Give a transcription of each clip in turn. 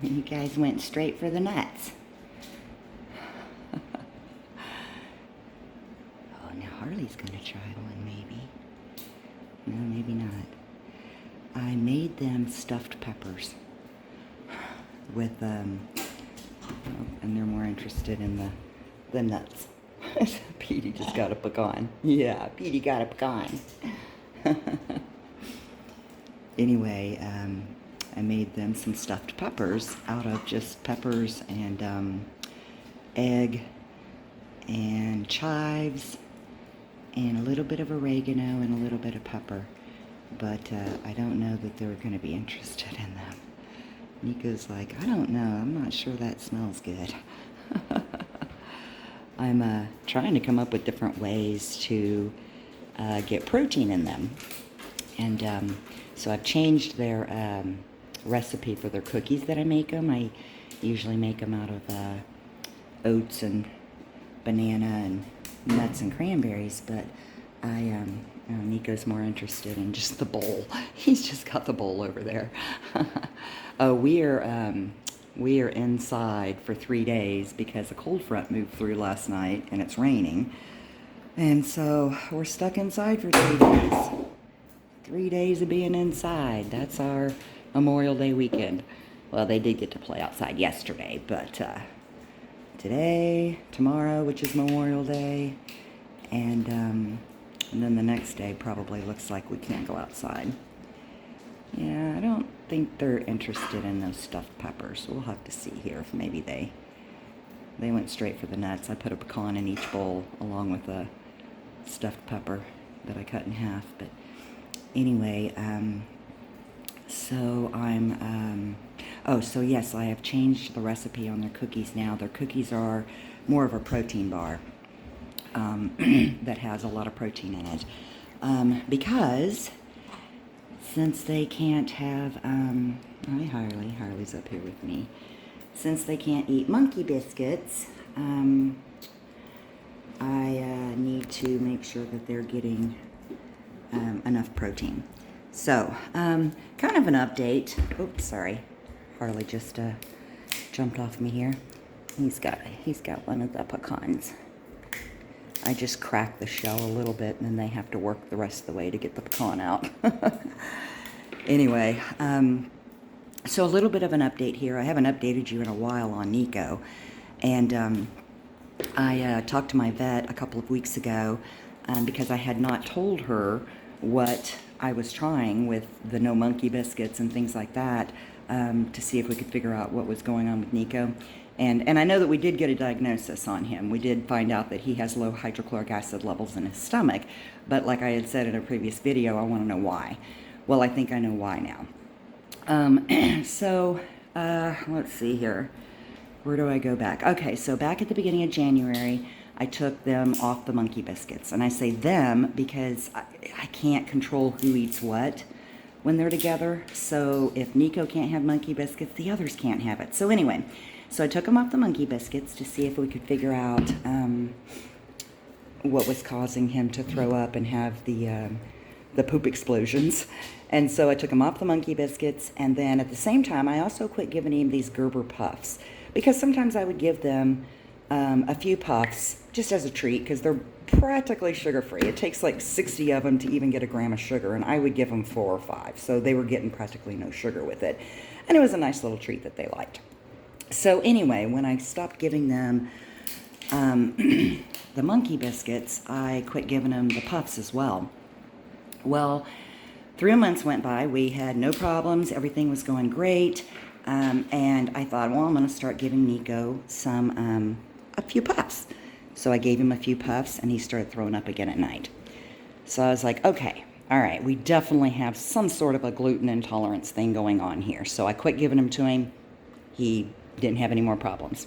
You guys went straight for the nuts. Oh, now Harley's gonna try one, maybe. No, maybe not. I made them stuffed peppers with, and they're more interested in the nuts. Petey just got a pecan. Yeah, Petey got a pecan. Anyway, I made them some stuffed peppers out of just peppers and egg and chives and a little bit of oregano and a little bit of pepper. But I don't know that they're going to be interested in them. Nikko's like, I don't know. I'm not sure that smells good. I'm trying to come up with different ways to get protein in them. And so I've changed their recipe for their cookies that I make them. I usually make them out of oats and banana and nuts and cranberries, but Nikko's more interested in just the bowl. He's just got the bowl over there. We are inside for 3 days because a cold front moved through last night and it's raining. And so we're stuck inside for 3 days. 3 days of being inside. That's our Memorial Day weekend. Well, they did get to play outside yesterday, but today, tomorrow, which is Memorial Day, and then the next day probably looks like we can't go outside. Yeah, I don't think they're interested in those stuffed peppers. We'll have to see here if maybe they went straight for the nuts. I put a pecan in each bowl along with a stuffed pepper that I cut in half. But anyway, so I'm, so yes, I have changed the recipe on their cookies now. Their cookies are more of a protein bar that has a lot of protein in it. Because since they can't have, hi Harley, Harley's up here with me. Since they can't eat monkey biscuits, I need to make sure that they're getting enough protein. So, kind of an update. Oops, sorry. Harley just jumped off me here. He's got one of the pecans. I just crack the shell a little bit, and then they have to work the rest of the way to get the pecan out. Anyway, so a little bit of an update here. I haven't updated you in a while on Nikko, and I talked to my vet a couple of weeks ago because I had not told her what I was trying with the no monkey biscuits and things like that to see if we could figure out what was going on with Nikko. And I know that we did get a diagnosis on him. We did find out that he has low hydrochloric acid levels in his stomach. But like I had said in a previous video, I want to know why. Well, I think I know why now. Let's see here. Where do I go back? Okay, so back at the beginning of January, I took them off the monkey biscuits. And I say them because I can't control who eats what when they're together. So if Nikko can't have monkey biscuits, the others can't have it. So anyway, so I took them off the monkey biscuits to see if we could figure out what was causing him to throw up and have the poop explosions. And so I took him off the monkey biscuits, and then at the same time, I also quit giving him these Gerber puffs, because sometimes I would give them a few puffs just as a treat, because they're practically sugar-free. It takes like 60 of them to even get a gram of sugar, and I would give them 4 or 5, so they were getting practically no sugar with it. And it was a nice little treat that they liked. So anyway, when I stopped giving them the monkey biscuits, I quit giving them the puffs as well. Well, 3 months went by. We had no problems. Everything was going great. And I thought, well, I'm going to start giving Nikko a few puffs. So I gave him a few puffs, and he started throwing up again at night. So I was like, okay, all right, we definitely have some sort of a gluten intolerance thing going on here. So I quit giving them to him. He didn't have any more problems.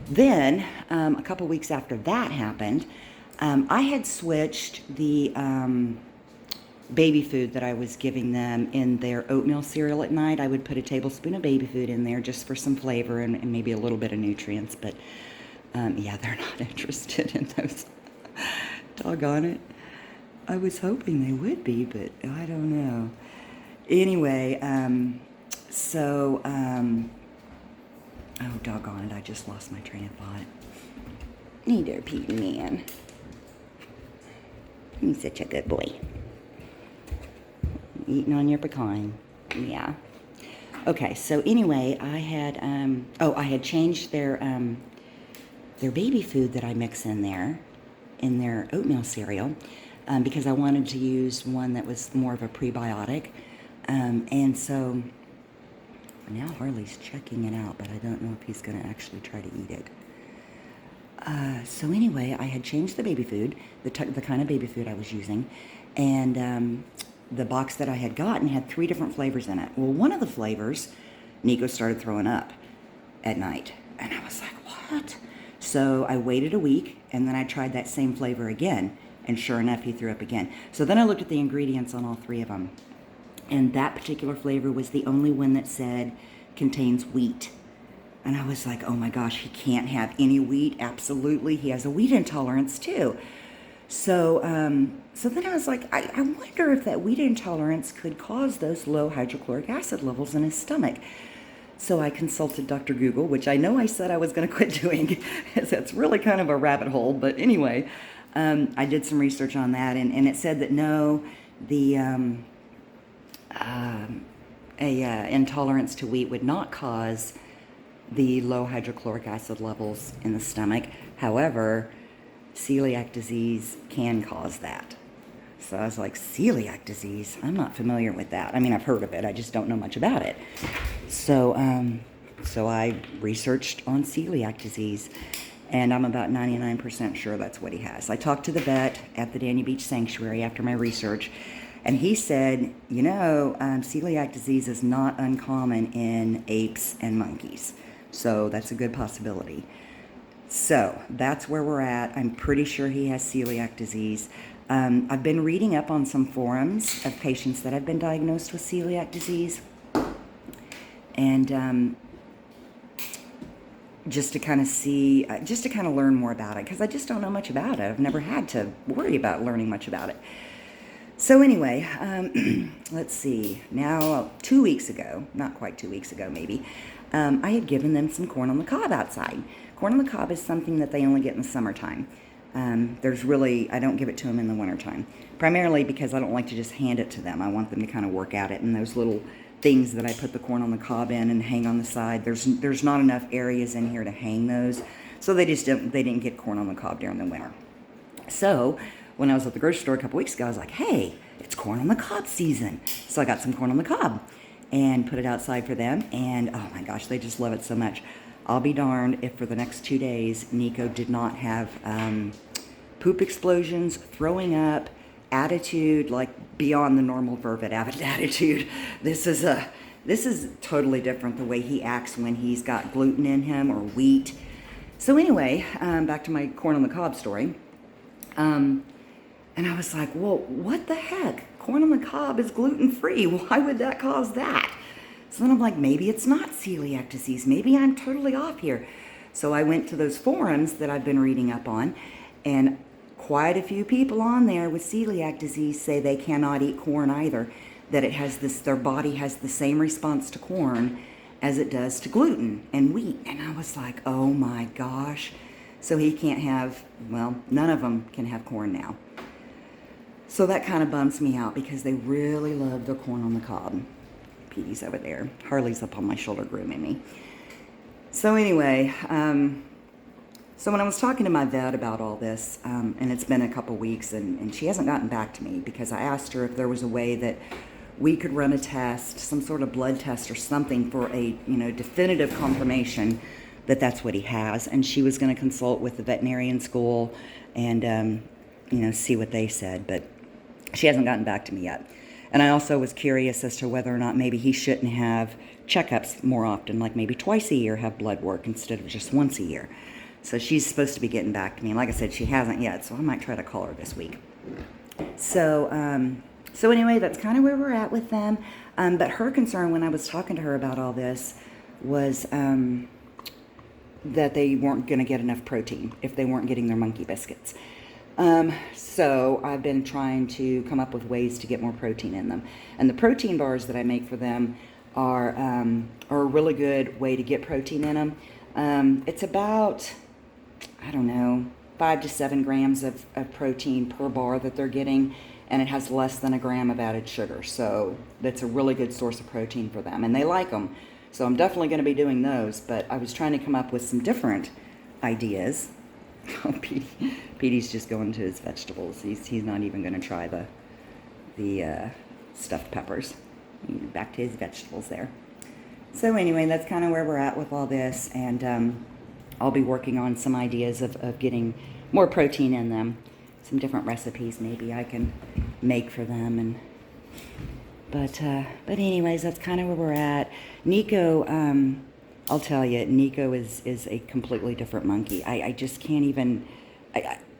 Then, a couple weeks after that happened, I had switched the baby food that I was giving them in their oatmeal cereal at night. I would put a tablespoon of baby food in there just for some flavor and maybe a little bit of nutrients. But, yeah, they're not interested in those. Doggone it. I was hoping they would be, but I don't know. Anyway, Oh, doggone it, I just lost my train of thought. Hey there, Petey man. He's such a good boy. Eating on your pecan. Yeah. Okay, so anyway, I had changed their baby food that I mix in their oatmeal cereal, because I wanted to use one that was more of a prebiotic. And so now Harley's checking it out, but I don't know if he's going to actually try to eat it. So anyway, I had changed the baby food, the kind of baby food I was using, and the box that I had gotten had 3 different flavors in it. Well, one of the flavors, Nikko started throwing up at night, and I was like, what? So I waited a week, and then I tried that same flavor again, and sure enough, he threw up again. So then I looked at the ingredients on all 3 of them, and that particular flavor was the only one that said contains wheat. And I was like, oh my gosh, he can't have any wheat. Absolutely, he has a wheat intolerance too. So then I was like, I wonder if that wheat intolerance could cause those low hydrochloric acid levels in his stomach. So I consulted Dr. Google, which I know I said I was going to quit doing. That's really kind of a rabbit hole. But anyway, I did some research on that, and it said that no, the intolerance to wheat would not cause the low hydrochloric acid levels in the stomach. However, celiac disease can cause that. So I was like, celiac disease? I'm not familiar with that. I mean, I've heard of it. I just don't know much about it. So I researched on celiac disease, and I'm about 99% sure that's what he has. I talked to the vet at the Dania Beach Sanctuary after my research, and he said, celiac disease is not uncommon in apes and monkeys. So that's a good possibility. So that's where we're at. I'm pretty sure he has celiac disease. I've been reading up on some forums of patients that have been diagnosed with celiac disease. And just to kind of learn more about it, because I just don't know much about it. I've never had to worry about learning much about it. So anyway, let's see. Now, 2 weeks ago, not quite 2 weeks ago maybe, I had given them some corn on the cob outside. Corn on the cob is something that they only get in the summertime. I don't give it to them in the wintertime, primarily because I don't like to just hand it to them. I want them to kind of work at it, and those little things that I put the corn on the cob in and hang on the side, there's not enough areas in here to hang those, so they didn't get corn on the cob during the winter. So when I was at the grocery store a couple weeks ago, I was like, hey, it's corn on the cob season. So I got some corn on the cob and put it outside for them, and oh my gosh, they just love it so much. I'll be darned if for the next 2 days Nikko did not have poop explosions, throwing up, attitude, like beyond the normal vervet attitude. This is totally different, the way he acts when he's got gluten in him or wheat. So anyway, back to my corn on the cob story. And I was like, well, what the heck? Corn on the cob is gluten-free. Why would that cause that? So then I'm like, maybe it's not celiac disease. Maybe I'm totally off here. So I went to those forums that I've been reading up on, and quite a few people on there with celiac disease say they cannot eat corn either, that their body has the same response to corn as it does to gluten and wheat. And I was like, oh my gosh. So he can't have, none of them can have corn now. So that kind of bums me out, because they really love their corn on the cob. Petey's over there. Harley's up on my shoulder grooming me. So anyway, so when I was talking to my vet about all this, and it's been a couple weeks, and she hasn't gotten back to me, because I asked her if there was a way that we could run a test, some sort of blood test or something, for a definitive confirmation that that's what he has. And she was going to consult with the veterinarian school and see what they said, but she hasn't gotten back to me yet. And I also was curious as to whether or not maybe he shouldn't have checkups more often, like maybe twice a year have blood work instead of just once a year. So she's supposed to be getting back to me. And like I said, she hasn't yet, so I might try to call her this week. So anyway, that's kind of where we're at with them. But her concern when I was talking to her about all this was that they weren't going to get enough protein if they weren't getting their monkey biscuits. So I've been trying to come up with ways to get more protein in them. And the protein bars that I make for them, are a really good way to get protein in them. It's about, I don't know, 5 to 7 grams of protein per bar that they're getting, and it has less than a gram of added sugar. So that's a really good source of protein for them, and they like them. So I'm definitely going to be doing those, but I was trying to come up with some different ideas. Oh, Petey's just going to his vegetables. He's not even going to try the stuffed peppers. Back to his vegetables there. So anyway, that's kind of where we're at with all this, and I'll be working on some ideas of getting more protein in them. Some different recipes maybe I can make for them, but anyways, that's kind of where we're at. Nikko, I'll tell you, Nikko is a completely different monkey. I just can't even,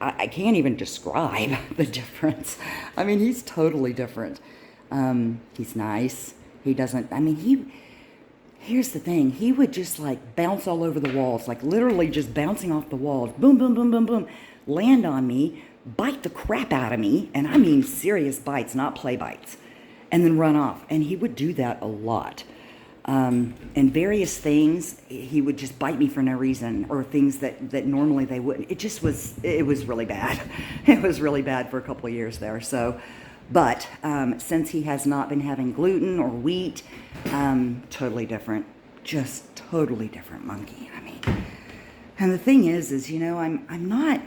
I can't even describe the difference. I mean, he's totally different. He's nice. He doesn't, I mean, here's the thing. He would just like bounce all over the walls, like literally just bouncing off the walls. Boom, boom, boom, boom, boom. Land on me, bite the crap out of me. And I mean serious bites, not play bites. And then run off. And he would do that a lot. And various things, he would just bite me for no reason, or things that normally they wouldn't. It was really bad. It was really bad for a couple of years there. So, but since he has not been having gluten or wheat, totally different, just totally different monkey. I mean, and the thing is, you know, I'm not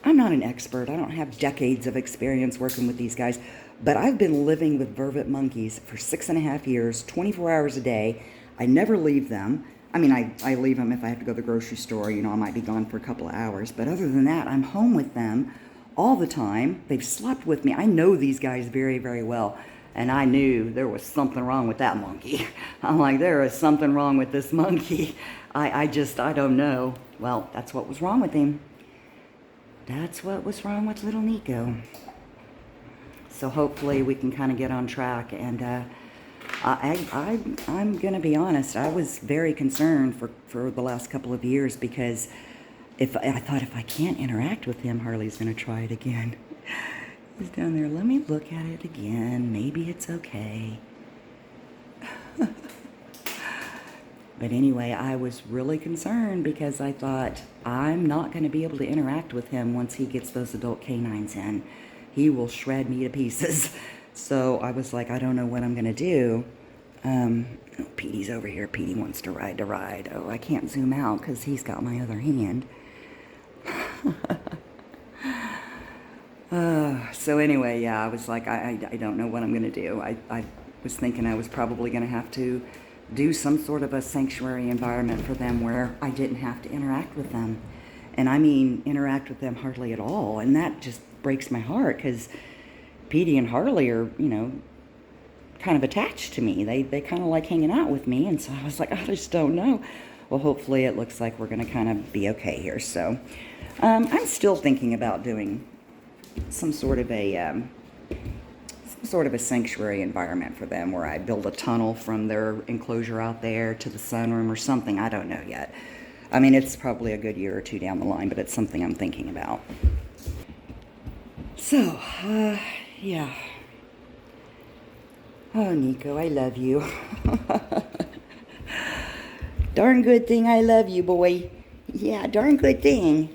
an expert. I don't have decades of experience working with these guys. But I've been living with vervet monkeys for 6.5 years, 24 hours a day. I never leave them. I mean, I leave them if I have to go to the grocery store. You know, I might be gone for a couple of hours. But other than that, I'm home with them all the time. They've slept with me. I know these guys very, very well. And I knew there was something wrong with that monkey. I'm like, there is something wrong with this monkey. I don't know. Well, that's what was wrong with him. That's what was wrong with little Nikko. So hopefully we can kind of get on track. And I'm going to be honest, I was very concerned for the last couple of years, because I thought if I can't interact with him, Harley's going to try it again. He's down there. Let me look at it again. Maybe it's okay. But anyway, I was really concerned because I thought I'm not going to be able to interact with him once he gets those adult canines in. He will shred me to pieces. So I was like, I don't know what I'm going to do. Petey's over here. Petey wants to ride. Oh, I can't zoom out because he's got my other hand. So anyway, yeah, I was like, I don't know what I'm going to do. I was thinking I was probably going to have to do some sort of a sanctuary environment for them where I didn't have to interact with them. And I mean, interact with them hardly at all. And that just breaks my heart, because Petey and Harley are, you know, kind of attached to me. They kind of like hanging out with me. And so I was like, I just don't know. Well, hopefully it looks like we're going to kind of be okay here. So I'm still thinking about doing some sort of a sanctuary environment for them, where I build a tunnel from their enclosure out there to the sunroom or something. I don't know yet. I mean, it's probably a good year or two down the line, but it's something I'm thinking about. So, yeah. Oh, Nikko, I love you. Darn good thing I love you, boy. Yeah, darn good thing.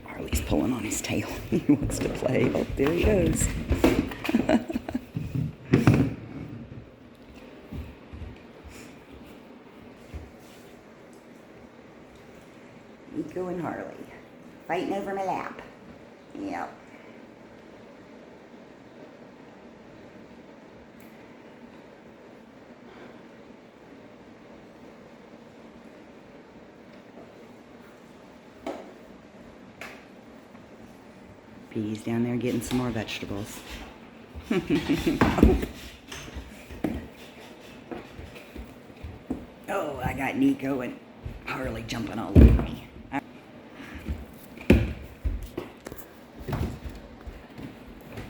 Harley's pulling on his tail. He wants to play. Oh, there he goes. Nikko and Harley fighting over my lap. Yep. Petey's down there getting some more vegetables. Oh, I got Nikko and Harley jumping all over me.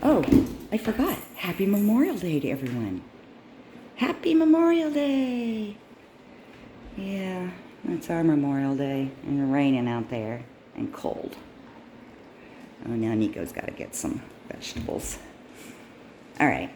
Oh, I forgot. Happy Memorial Day to everyone. Happy Memorial Day. Yeah, that's our Memorial Day. And it's raining out there and cold. Oh, now Nikko's got to get some vegetables. All right.